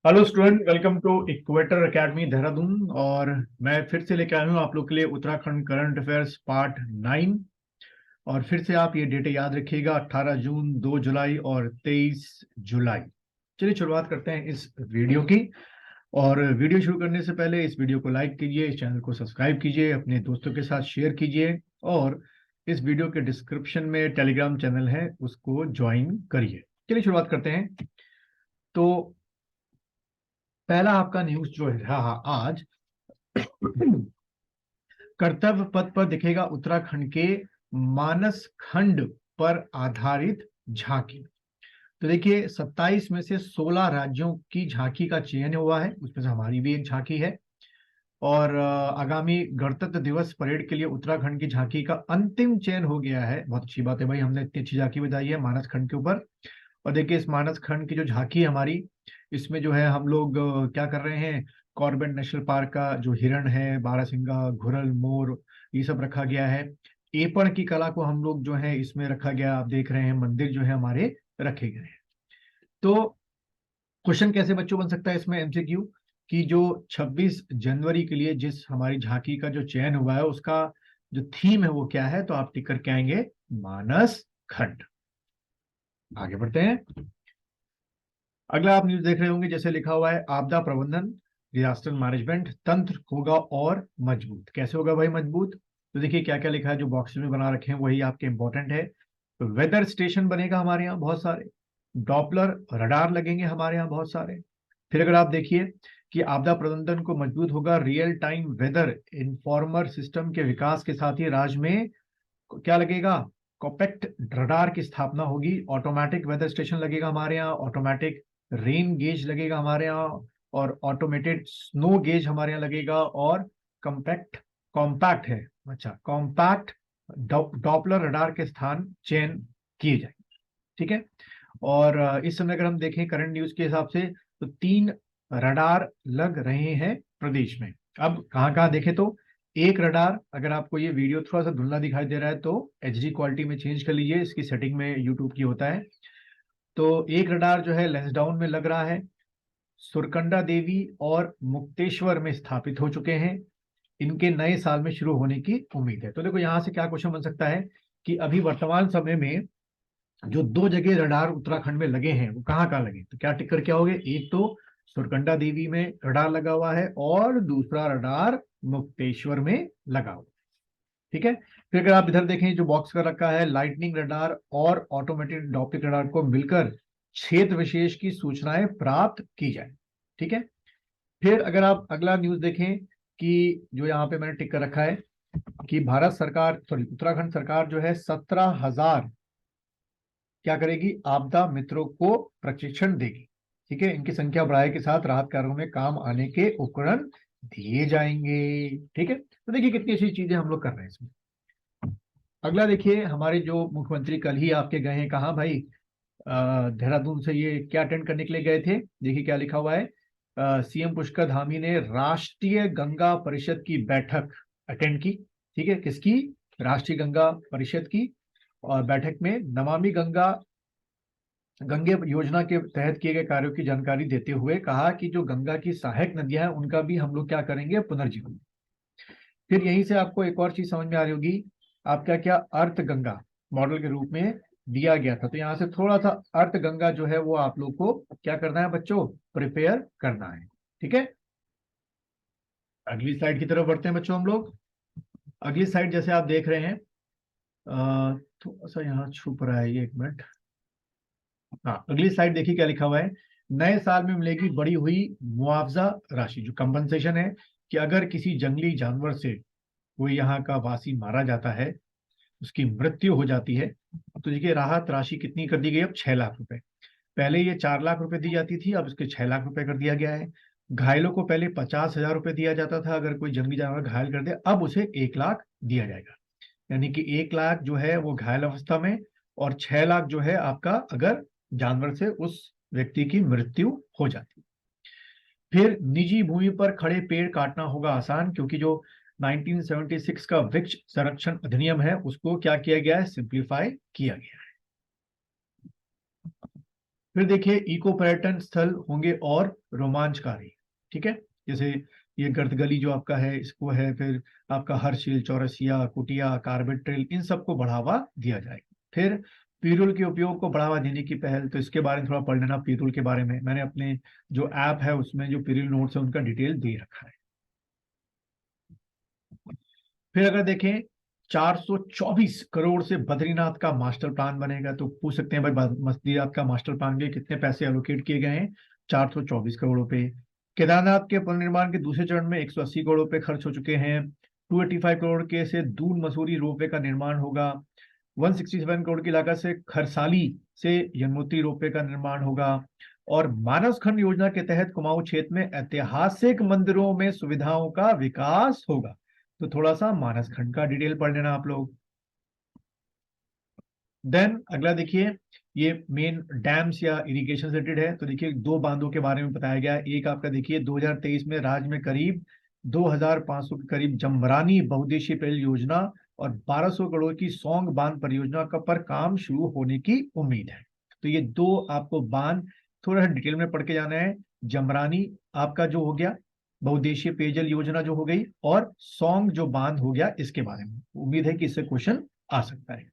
Hello student, welcome to Equator Academy Dehradun. और मैं फिर से लेकर आया हूँ आप लोग के लिए उत्तराखंड करंट अफेयर्स पार्ट 9। और फिर से आप ये डेट याद रखिएगा, 18 जून, 2 जुलाई और 23 जुलाई। चलिए शुरुआत करते हैं इस वीडियो की। और वीडियो शुरू करने से पहले इस वीडियो को लाइक कीजिए, इस चैनल को सब्सक्राइब कीजिए, अपने दोस्तों के साथ शेयर कीजिए। और इस वीडियो के डिस्क्रिप्शन में टेलीग्राम चैनल है, उसको ज्वाइन करिए। चलिए शुरुआत करते हैं। तो पहला आपका न्यूज जो है रहा आज, कर्तव्य पथ पर दिखेगा उत्तराखंड के मानस खंड पर आधारित झांकी। तो देखिए, 27 में से 16 राज्यों की झांकी का चयन हुआ है, उसमें से हमारी भी एक झांकी है। और आगामी गणतंत्र दिवस परेड के लिए उत्तराखंड की झांकी का अंतिम चयन हो गया है। बहुत अच्छी बात है भाई, हमने इतनी अच्छी झांकी बजाई है मानस खंड के ऊपर। और देखिए, इस मानस खंड की जो झांकी है हमारी, इसमें जो है हम लोग क्या कर रहे हैं, कॉर्बेट नेशनल पार्क का जो हिरण है, बारहसिंगा, घुरल, मोर, ये सब रखा गया है। एपण की कला को हम लोग जो है इसमें रखा गया, आप देख रहे हैं मंदिर जो है हमारे रखे गए हैं। तो क्वेश्चन कैसे बच्चों बन सकता है इसमें, एमसीक्यू, कि जो 26 जनवरी के लिए जिस हमारी झांकी का जो चयन हुआ है, उसका जो थीम है वो क्या है, तो आप टिक करके आएंगे मानस खंड। आगे बढ़ते हैं। अगला आप न्यूज देख रहे होंगे, जैसे लिखा हुआ है, आपदा प्रबंधन डिजास्टर मैनेजमेंट तंत्र होगा और मजबूत। कैसे होगा भाई मजबूत? तो देखिए क्या क्या लिखा है, जो बॉक्स में बना रखे हैं वही आपके इंपॉर्टेंट है। तो वेदर स्टेशन बनेगा हमारे यहाँ बहुत सारे, डॉपलर रडार लगेंगे हमारे यहाँ बहुत सारे। फिर अगर आप देखिए कि आपदा प्रबंधन को मजबूत होगा, real time weather informer system के विकास के साथ ही राज्य में क्या लगेगा, कॉपैक्ट रडार की स्थापना होगी। ऑटोमेटिक वेदर स्टेशन लगेगा हमारे यहाँ, ऑटोमेटिक रेन गेज लगेगा हमारे यहाँ, और ऑटोमेटेड स्नो गेज हमारे यहाँ लगेगा। और कॉम्पैक्ट कॉम्पैक्ट है, अच्छा कॉम्पैक्ट डॉपलर रडार के स्थान चयन किए जाएंगे। ठीक है। और इस समय अगर हम देखें करंट न्यूज के हिसाब से, तो 3 रडार लग रहे हैं प्रदेश में। अब कहाँ कहाँ देखें, तो एक रडार, अगर आपको ये वीडियो थोड़ा सा धुंधला दिखाई दे रहा है तो एचडी क्वालिटी में चेंज कर लीजिए, इसकी सेटिंग में यूट्यूब की होता है। तो एक रडार जो है लेंसडाउन में लग रहा है, सुरकंडा देवी और मुक्तेश्वर में स्थापित हो चुके हैं। इनके नए साल में शुरू होने की उम्मीद है। तो देखो यहाँ से क्या क्वेश्चन बन सकता है कि अभी वर्तमान समय में जो 2 जगह रडार उत्तराखंड में लगे हैं वो कहाँ कहाँ लगे, तो क्या टिक कर क्या होगे, एक तो सुरकंडा देवी में रडार लगा हुआ है और दूसरा रडार मुक्तेश्वर में लगा हुआ है। ठीक है। फिर अगर आप इधर देखें, जो बॉक्स का रखा है, लाइटनिंग रडार और ऑटोमेटेड डॉप्लिक रडार को मिलकर क्षेत्र विशेष की सूचनाएं प्राप्त की जाए। ठीक है। फिर अगर आप अगला न्यूज देखें, कि जो यहाँ पे मैंने टिक कर रखा है कि भारत सरकार, सॉरी उत्तराखंड सरकार जो है 17,000 क्या करेगी, आपदा मित्रों को प्रशिक्षण देगी। ठीक है। इनकी संख्या बढ़ाए के साथ राहत कार्यों में काम आने के उपकरण दिए जाएंगे। ठीक है। तो देखिए कितनी अच्छी चीजें हम लोग कर रहे हैं इसमें। अगला देखिए, हमारे जो मुख्यमंत्री कल ही आपके गए हैं, कहाँ भाई, देहरादून से ये क्या अटेंड करने के लिए गए थे। देखिए क्या लिखा हुआ है, सीएम पुष्कर धामी ने राष्ट्रीय गंगा परिषद की बैठक अटेंड की। ठीक है, किसकी, राष्ट्रीय गंगा परिषद की। और बैठक में नमामि गंगे योजना के तहत किए गए कार्यों की जानकारी देते हुए कहा कि जो गंगा की सहायक नदियां हैं उनका भी हम लोग क्या करेंगे, पुनर्जीवन। फिर यहीं से आपको एक और चीज समझ में आ रही होगी, आपका क्या अर्थ गंगा मॉडल के रूप में दिया गया था। तो यहाँ से थोड़ा सा अर्थ गंगा जो है वो आप लोग को क्या करना है बच्चों, प्रिपेयर करना है। ठीक है। अगली स्लाइड की तरफ बढ़ते हैं बच्चों हम लोग। अगली स्लाइड जैसे आप देख रहे हैं, थोड़ा सा यहाँ छुप रहा है, ये एक मिनट। हाँ, अगली स्लाइड देखिए क्या लिखा हुआ है, नए साल में मिलेगी बढ़ी हुई मुआवजा राशि, जो कंपनसेशन है, कि अगर किसी जंगली जानवर से कोई यहाँ का वासी मारा जाता है, उसकी मृत्यु हो जाती है, तो देखिए राहत राशि कितनी कर दी गई, अब 6 लाख रुपए। पहले ये 4 लाख रुपए दी जाती थी, अब इसके 6 लाख रुपए कर दिया गया है। घायलों को पहले 50,000 रुपए दिया जाता था, अगर कोई जंगली जानवर घायल कर दे, अब उसे 1 लाख दिया जाएगा। यानी कि 1 लाख जो है वो घायल अवस्था में, और 6 लाख जो है आपका अगर जानवर से उस व्यक्ति की मृत्यु हो जाती है। फिर निजी भूमि पर खड़े पेड़ काटना होगा आसान, क्योंकि जो 1976 का वृक्ष संरक्षण अधिनियम है उसको क्या किया गया है, सिंप्लीफाई किया गया है। फिर देखिए इको पर्यटन स्थल होंगे और रोमांचकारी, ठीक है, जैसे ये गर्दगली जो आपका है इसको है, फिर आपका हर्षिल, चौरसिया, कुटिया, कार्बेट ट्रेल, इन सबको बढ़ावा दिया जाएगा। फिर पीरुल के उपयोग को बढ़ावा देने की पहल, तो इसके बारे में थोड़ा पढ़ लेना। पीरुल के बारे में मैंने अपने जो ऐप है उसमें जो पीरुल नोट्स है उनका डिटेल दे रखा है। फिर अगर देखें 424 करोड़ से बद्रीनाथ का मास्टर प्लान बनेगा, तो पूछ सकते हैं भाई बद्रीनाथ का मास्टर प्लान के कितने पैसे एलोकेट किए गए हैं? 424 करोड़ रुपए। केदारनाथ के पुनर्निर्माण के दूसरे चरण में 180 करोड़ रुपए खर्च हो चुके हैं। 285 करोड़ के से दून मसूरी रोपवे का निर्माण होगा। 167 करोड़ की लागत से खरसाली से यमुनोत्री रोपवे का निर्माण होगा। और मानस खंड योजना के तहत कुमाऊं क्षेत्र में ऐतिहासिक मंदिरों में सुविधाओं का विकास होगा। तो थोड़ा सा मानस खंड का डिटेल पढ़ लेना आप लोग। देन अगला देखिए, ये मेन डैम्स या इरिगेशन से रिलेटेड है। तो देखिए दो बांधों के बारे में बताया गया है। एक आपका देखिए 2023 में राज्य में करीब 2500 के करीब जमरानी बहुउद्देशीय पेय योजना और 1200 करोड़ की सौंग बांध परियोजना का पर काम शुरू होने की उम्मीद है। तो ये दो आपको बांध थोड़ा सा डिटेल में पढ़ के जाना है। जमरानी आपका जो हो गया बहुउद्देशीय पेयजल योजना जो हो गई, और सौंग जो बांध हो गया, इसके बारे में उम्मीद है कि इससे क्वेश्चन आ सकता है।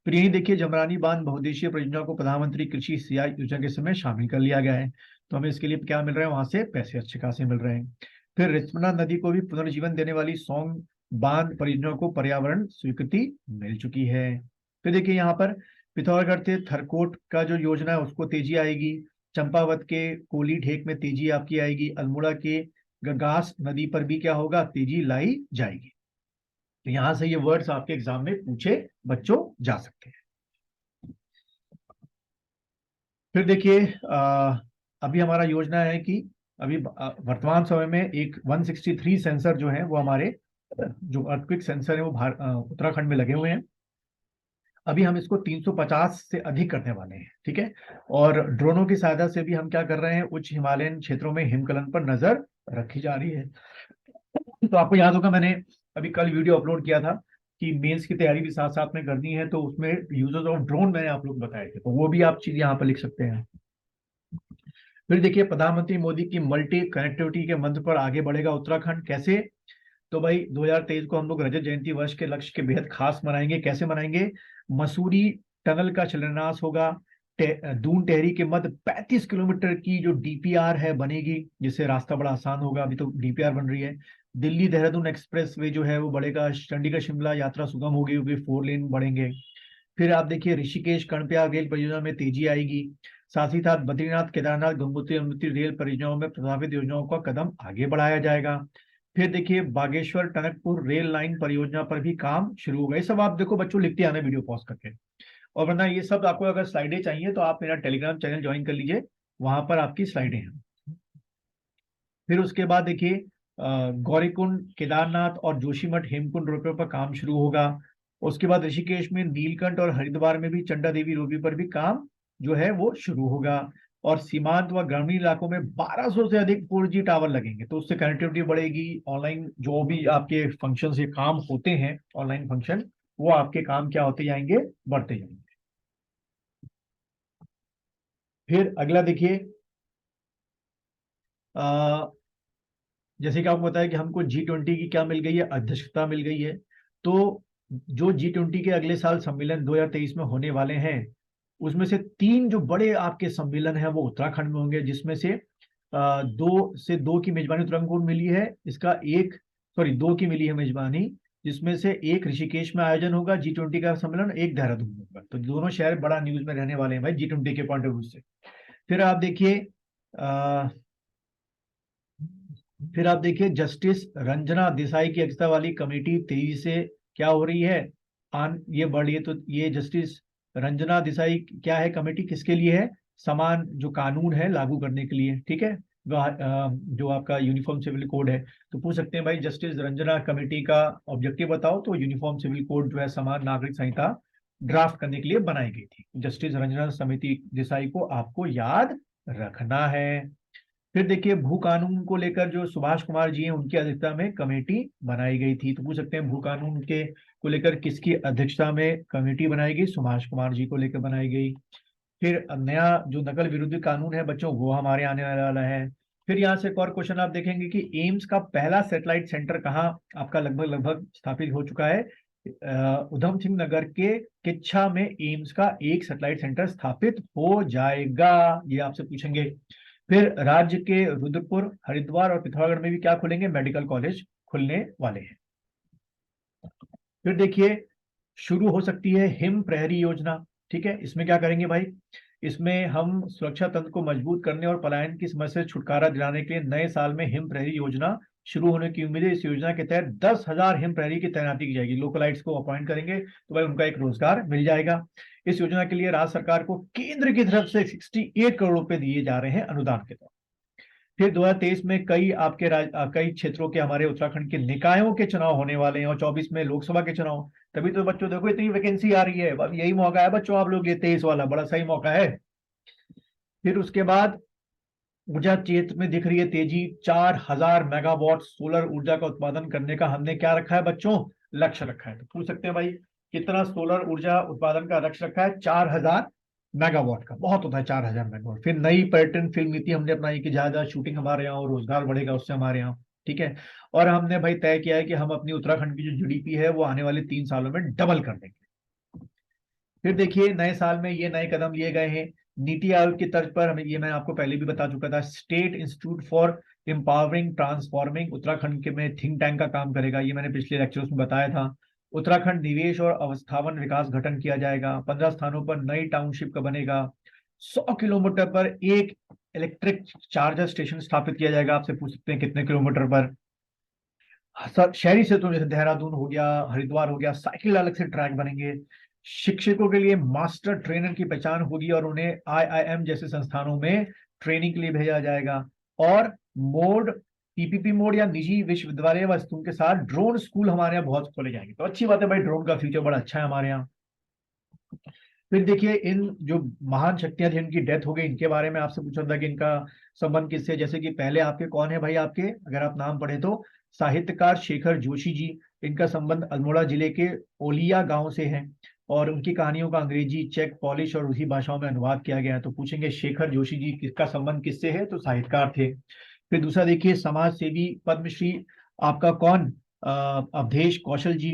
फिर यही देखिए जमरानी बांध बहुउद्देशीय परियोजना को प्रधानमंत्री कृषि सिंचाई योजना के समय शामिल कर लिया गया है। तो हमें इसके लिए क्या मिल रहा है? वहां से पैसे अच्छे खासे मिल रहे हैं। फिर रिस्पना नदी को भी पुनर्जीवन देने वाली सौंग बांध परियोजना को पर्यावरण स्वीकृति मिल चुकी है। फिर देखिए यहाँ पर पिथौरागढ़ से थरकोट का जो योजना है उसको तेजी आएगी। चंपावत के कोली ढेक में तेजी आपकी आएगी। अल्मोड़ा के गगास नदी पर भी क्या होगा? तेजी लाई जाएगी। तो यहां से ये वर्ड्स आपके एग्जाम में पूछे बच्चों जा सकते हैं। फिर देखिए अभी हमारा योजना है कि अभी वर्तमान समय में एक 163 सेंसर जो है वो हमारे जो अर्थक्वेक सेंसर है वो उत्तराखंड में लगे हुए हैं। अभी हम इसको 350 से अधिक करने वाले हैं, ठीक है। और ड्रोनों की सहायता से भी हम क्या कर रहे हैं? उच्च हिमालयन क्षेत्रों में हिमकलन पर नजर रखी जा रही है। तो आपको याद होगा मैंने अभी कल वीडियो अपलोड किया था कि मेंस की तैयारी भी साथ साथ में करनी है, तो उसमें यूजर्स ऑफ ड्रोन मैंने आप लोग बताए थे, तो वो भी आप चीज यहाँ पर लिख सकते हैं। फिर देखिए प्रधानमंत्री मोदी की मल्टी कनेक्टिविटी के मंत्र पर आगे बढ़ेगा उत्तराखंड। कैसे? तो भाई 2023 को हम लोग रजत जयंती वर्ष के लक्ष्य के बेहद खास मनाएंगे। कैसे मनाएंगे? मसूरी टनल का शिलान्यास होगा। दून टेहरी के मध्य 35 किलोमीटर की जो डीपीआर है बनेगी, जिससे रास्ता बड़ा आसान होगा। अभी तो डीपीआर बन रही है। दिल्ली देहरादून एक्सप्रेस वे जो है वो बढ़ेगा। चंडीगढ़ शिमला यात्रा सुगम होगी, वो भी 4 लेन बढ़ेंगे। फिर आप देखिए ऋषिकेश कर्णप्रयाग रेल परियोजना में तेजी आएगी। साथ ही साथ बद्रीनाथ, केदारनाथ, गंगोत्री, यमुनोत्री रेल परियोजनाओं में प्रस्तावित योजनाओं का कदम आगे बढ़ाया जाएगा। फिर देखिए बागेश्वर टनकपुर रेल लाइन परियोजना पर भी काम शुरू होगा। ये सब आप देखो बच्चों लिखते आना वीडियो पॉज करके। और वरना ये सब आपको अगर स्लाइडें चाहिए तो आप मेरा टेलीग्राम चैनल ज्वाइन कर लीजिए, वहां पर आपकी स्लाइडें हैं। फिर उसके बाद देखिए गौरीकुंड, केदारनाथ और जोशीमठ हेमकुंड रोपवे पर काम शुरू होगा। उसके बाद ऋषिकेश में नीलकंठ और हरिद्वार में भी चंडा देवी रोपवे पर भी काम जो है वो शुरू होगा। और सीमांत व ग्रामीण इलाकों में 1200 से अधिक 4G टावर लगेंगे, तो उससे कनेक्टिविटी बढ़ेगी। ऑनलाइन जो भी आपके फंक्शन से काम होते हैं, ऑनलाइन फंक्शन, वो आपके काम क्या होते जाएंगे? बढ़ते जाएंगे। फिर अगला देखिए जैसे कि आपको बताया कि हमको G20 की क्या मिल गई है? अध्यक्षता मिल गई है। तो जो G20 के अगले साल सम्मेलन 2023 में होने वाले हैं, उसमें से 3 जो बड़े आपके सम्मेलन हैं वो उत्तराखंड में होंगे, जिसमें से 2 की मेजबानी उत्तराखंड को मिली है। इसका एक, सॉरी 2 की मिली है मेजबानी, जिसमें से एक ऋषिकेश में आयोजन होगा G20 का सम्मेलन, एक देहरादून में होगा। तो दोनों शहर बड़ा न्यूज में रहने वाले हैं भाई G20 के पॉइंट ऑफ व्यू से। फिर आप देखिए फिर आप देखिए जस्टिस रंजना देसाई की अध्यक्षता वाली कमेटी तेजी से क्या हो रही है? ये बढ़ रही है। तो ये जस्टिस रंजना देसाई क्या है? कमेटी किसके लिए है? समान जो कानून है लागू करने के लिए, ठीक है। जो आपका यूनिफॉर्म सिविल कोड है। तो पूछ सकते हैं भाई जस्टिस रंजना कमेटी का ऑब्जेक्टिव बताओ, तो यूनिफॉर्म सिविल कोड जो है समान नागरिक संहिता ड्राफ्ट करने के लिए बनाई गई थी। जस्टिस रंजना समिति देसाई को आपको याद रखना है। फिर देखिए भू कानून को लेकर जो सुभाष कुमार जी हैं उनकी अध्यक्षता में कमेटी बनाई गई थी। तो पूछ सकते हैं भू कानून के को लेकर किसकी अध्यक्षता में कमेटी बनाई गई? सुभाष कुमार जी को लेकर बनाई गई। फिर नया जो नकल विरोधी कानून है बच्चों वो हमारे आने वाला है। फिर यहाँ से एक और क्वेश्चन आप देखेंगे कि एम्स का पहला सैटेलाइट सेंटर कहाँ आपका लगभग लगभग स्थापित हो चुका है। उधम सिंह नगर के किच्छा में एम्स का एक सैटेलाइट सेंटर स्थापित हो जाएगा, ये आपसे पूछेंगे। फिर राज्य के रुद्रपुर, हरिद्वार और पिथौरागढ़ में भी क्या खुलेंगे, मेडिकल कॉलेज खुलने वाले हैं। फिर देखिए शुरू हो सकती है हिम प्रहरी योजना। ठीक है, इसमें क्या करेंगे भाई, इसमें हम सुरक्षा तंत्र को मजबूत करने और पलायन की समस्या से छुटकारा दिलाने के लिए नए साल में हिम प्रहरी योजना शुरू होने की उम्मीद है। इस योजना के तहत 10,000 हिम प्रहरी की तैनाती की जाएगी। लोकलाइट्स को अपॉइंट करेंगे तो भाई उनका एक रोजगार मिल जाएगा। इस योजना के लिए राज्य सरकार को केंद्र की तरफ से 68 करोड़ रुपए दिए जा रहे हैं अनुदान के तौर। फिर 2023 में कई क्षेत्रों के हमारे उत्तराखंड के निकायों के चुनाव होने वाले हैं और 24 में लोकसभा के चुनाव। तभी तो बच्चों देखो इतनी वैकेंसी आ रही है, अब यही मौका है बच्चों, आप लोग ये 23 वाला बड़ा सही मौका है। फिर उसके बाद ऊर्जा क्षेत्र में दिख रही है तेजी। 4,000 मेगावाट सोलर ऊर्जा का उत्पादन करने का हमने क्या रखा है बच्चों, लक्ष्य रखा है। तो पूछ सकते हैं भाई कितना सोलर ऊर्जा उत्पादन का लक्ष्य रखा है, 4,000 मेगावाट का, बहुत होता है 4,000 मेगावाट। फिर नई पर्यटन फिल्म नीति हमने अपनाई कि ज्यादा शूटिंग हमारे यहाँ और रोजगार बढ़ेगा उससे हमारे यहाँ। ठीक है, और हमने भाई तय किया है कि हम अपनी उत्तराखंड की जो जीडीपी है वो आने वाले 3 सालों में डबल कर देंगे। फिर देखिए नए साल में ये नए कदम लिए गए हैं नीति आयोग की तर्ज पर। हमें ये मैं आपको पहले भी बता चुका था, state institute for empowering transforming Uttarakhand के में थिंक टैंक का काम करेगा, ये मैंने पिछले लेक्चर्स में बताया था। उत्तराखंड निवेश और अवस्थापन विकास गठन किया जाएगा। 15 स्थानों पर नई टाउनशिप का बनेगा। 100 किलोमीटर पर एक इलेक्ट्रिक चार्जर स्टेशन स्थापित किया जाएगा। आपसे पूछ सकते हैं कितने किलोमीटर पर। शहरी क्षेत्रों जैसे देहरादून हो गया, हरिद्वार हो गया, साइकिल अलग से ट्रैक बनेंगे। शिक्षकों के लिए मास्टर ट्रेनर की पहचान होगी और उन्हें आईआईएम जैसे संस्थानों में ट्रेनिंग के लिए भेजा जाएगा। और मोड पीपीपी मोड या निजी विश्वविद्यालय वस्तुओं के साथ ड्रोन स्कूल हमारे यहाँ बहुत खोले जाएंगे। तो अच्छी बात है भाई, ड्रोन का फ्यूचर बड़ा अच्छा है हमारे यहाँ। फिर देखिए इन जो महान शक्तियां थी इनकी डेथ हो गई, इनके बारे में आपसे पूछा था कि इनका संबंध किससे। जैसे कि पहले आपके कौन है भाई, आपके अगर आप नाम पढ़े तो साहित्यकार शेखर जोशी जी। इनका संबंध अल्मोड़ा जिले के ओलिया गांव से है और उनकी कहानियों का अंग्रेजी, चेक, पॉलिश और उसी भाषाओं में अनुवाद किया गया है। तो पूछेंगे शेखर जोशी जी किसका संबंध किससे है, तो साहित्यकार थे। फिर दूसरा देखिए समाज सेवी पद्मश्री आपका कौन, अवधेश कौशल जी।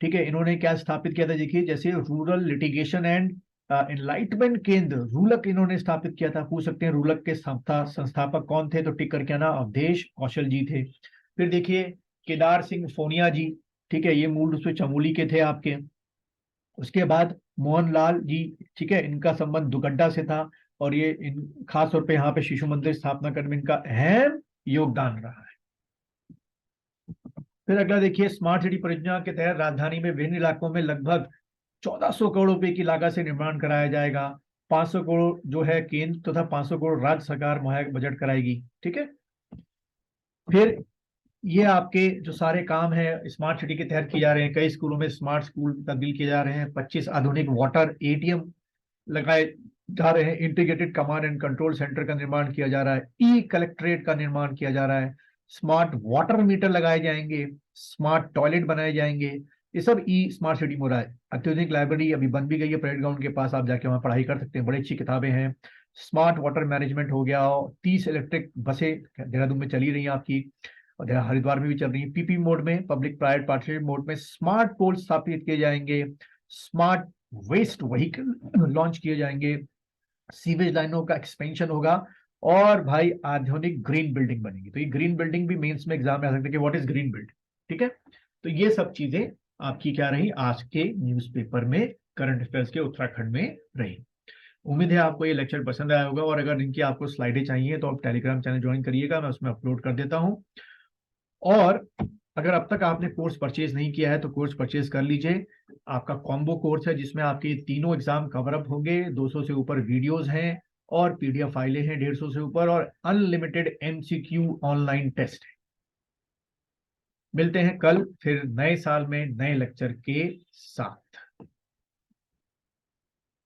ठीक है, इन्होंने क्या स्थापित किया था देखिए, जैसे रूरल लिटिगेशन एंड एनलाइटमेंट केंद्र रूलक इन्होंने स्थापित किया था। पूछ सकते हैं रूलक के संस्थापक कौन थे, तो टिक करके ना अवधेश कौशल जी थे। फिर देखिए केदार सिंह फोनिया जी। ठीक है, ये मूल रूप से चमोली के थे आपके। उसके बाद मोहनलाल जी। ठीक है, इनका संबंध दुगड्डा से था और ये इन खास तौर पे यहाँ पे शिशु मंदिर स्थापना करने में इनका अहम योगदान रहा है। फिर अगला देखिए स्मार्ट सिटी परियोजना के तहत राजधानी में विभिन्न इलाकों में लगभग 1,400 करोड़ रुपए की लागत से निर्माण कराया जाएगा। 500 करोड़ जो है केंद्र तथा 500 करोड़ राज्य सरकार मुहैया बजट कराएगी। ठीक है, फिर ये आपके जो सारे काम है स्मार्ट सिटी के तहत किए जा रहे हैं। कई स्कूलों में स्मार्ट स्कूल तब्दील किए जा रहे हैं। 25 आधुनिक वाटर एटीएम लगाए जा रहे हैं। Integrated command and control centre का निर्माण किया जा रहा है। ई कलेक्ट्रेट का निर्माण किया जा रहा है। स्मार्ट वाटर मीटर लगाए जाएंगे। स्मार्ट टॉयलेट बनाए जाएंगे। ये सब ई स्मार्ट सिटी में हो रहा है। अत्याधुनिक लाइब्रेरी अभी बन भी गई है परेड ग्राउंड के पास, आप जाके वहाँ पढ़ाई कर सकते हैं, बड़ी अच्छी किताबें हैं। स्मार्ट वाटर मैनेजमेंट हो गया। 30 इलेक्ट्रिक बसें देहरादून में चली रही हैं आपकी और हरिद्वार में भी चल रही है। पीपी मोड में, पब्लिक प्राइवेट पार्टनरशिप मोड में स्मार्ट पोल स्थापित किए जाएंगे। स्मार्ट वेस्ट व्हीकल लॉन्च किए जाएंगे। सीवेज लाइनों का एक्सपेंशन होगा और भाई आधुनिक ग्रीन बिल्डिंग बनेगी। तो ये ग्रीन बिल्डिंग भी मेंस में एग्जाम में आ सकते हैं कि व्हाट इज ग्रीन बिल्डिंग। ठीक है, तो ये सब चीजें आपकी क्या रही आज के न्यूज़पेपर में, करंट अफेयर्स के उत्तराखंड में रही। उम्मीद है आपको ये लेक्चर पसंद आया होगा और अगर इनकी आपको स्लाइडें चाहिए तो आप टेलीग्राम चैनल ज्वाइन करिएगा, मैं उसमें अपलोड कर देता हूँ। और अगर अब तक आपने कोर्स परचेज नहीं किया है तो कोर्स परचेज कर लीजिए। आपका कॉम्बो कोर्स है जिसमें आपके तीनों एग्जाम कवर अप होंगे। 200 से ऊपर वीडियोस हैं और पीडीएफ फाइलें हैं 150 से ऊपर और अनलिमिटेड एमसीक्यू ऑनलाइन टेस्ट है। मिलते हैं कल फिर नए साल में नए लेक्चर के साथ।